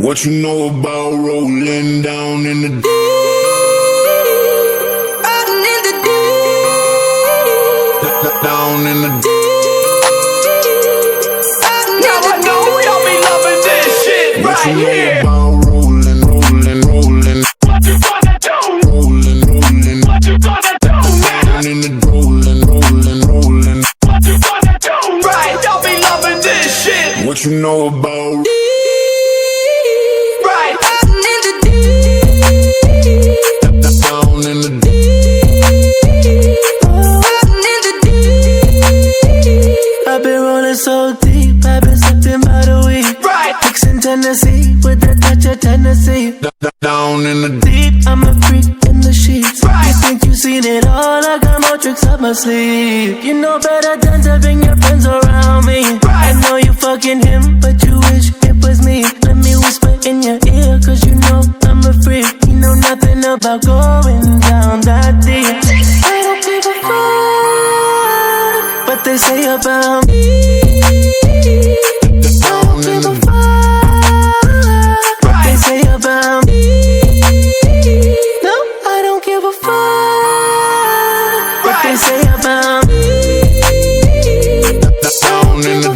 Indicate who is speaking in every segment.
Speaker 1: What you know about rolling down in the deep?
Speaker 2: Riding in the deep.
Speaker 1: Down in the deep.
Speaker 3: Now I know y'all be loving this shit
Speaker 1: What
Speaker 3: right
Speaker 1: you know
Speaker 3: here.
Speaker 1: about rolling, rolling, rolling?
Speaker 3: What you gonna do?
Speaker 1: Rolling, rolling.
Speaker 3: What you gonna do now?
Speaker 1: Down in the rolling, rolling, rolling.
Speaker 3: What you gonna do? Right, y'all be loving this shit.
Speaker 1: What you know about
Speaker 3: Right,
Speaker 2: Riding in the deep.
Speaker 1: down in the deep?
Speaker 2: Riding in the deep.
Speaker 4: I've been rolling so deep, I've been sipping by the week.
Speaker 3: right.
Speaker 4: Mixing Tennessee with a touch of Tennessee.
Speaker 1: Down in the deep.
Speaker 4: Deep, I'm a freak in the sheets.
Speaker 3: Right.
Speaker 4: You think you seen it all? I got more tricks up my sleeve. You know better than to bring your friends around me.
Speaker 3: Right.
Speaker 4: I know you fucking him, but you wish it was me. Let me whisper in your ear, cause you know I'm a freak. You know nothing about going down that deep. I don't give a fuck what they say about me. I don't give a fuck what they say about me. No, I don't give a fuck what they say about me.
Speaker 1: Down in the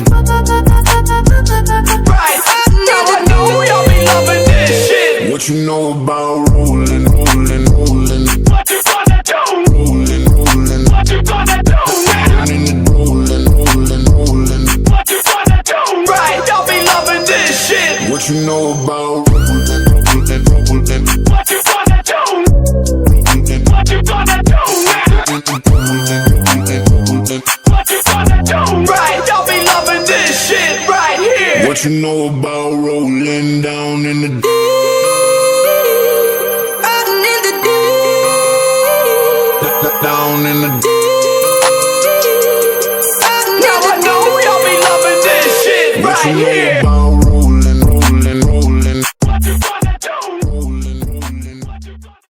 Speaker 3: Right. Now I know y'all be loving this shit.
Speaker 1: What you know about rolling, rolling, rolling?
Speaker 3: What you gonna do?
Speaker 1: Rolling, rolling.
Speaker 3: What you gonna do now?
Speaker 1: Down in the rolling, rolling, rolling.
Speaker 3: What you gonna do? Right, y'all be loving this shit.
Speaker 1: What you know about rolling, rolling, rolling?
Speaker 3: What you gonna do? What you gonna do now? What you gonna do? Right, y'all be loving this shit right here.
Speaker 1: What you know about rolling down in the deep?
Speaker 2: Riding in the deep.
Speaker 1: Down in the deep.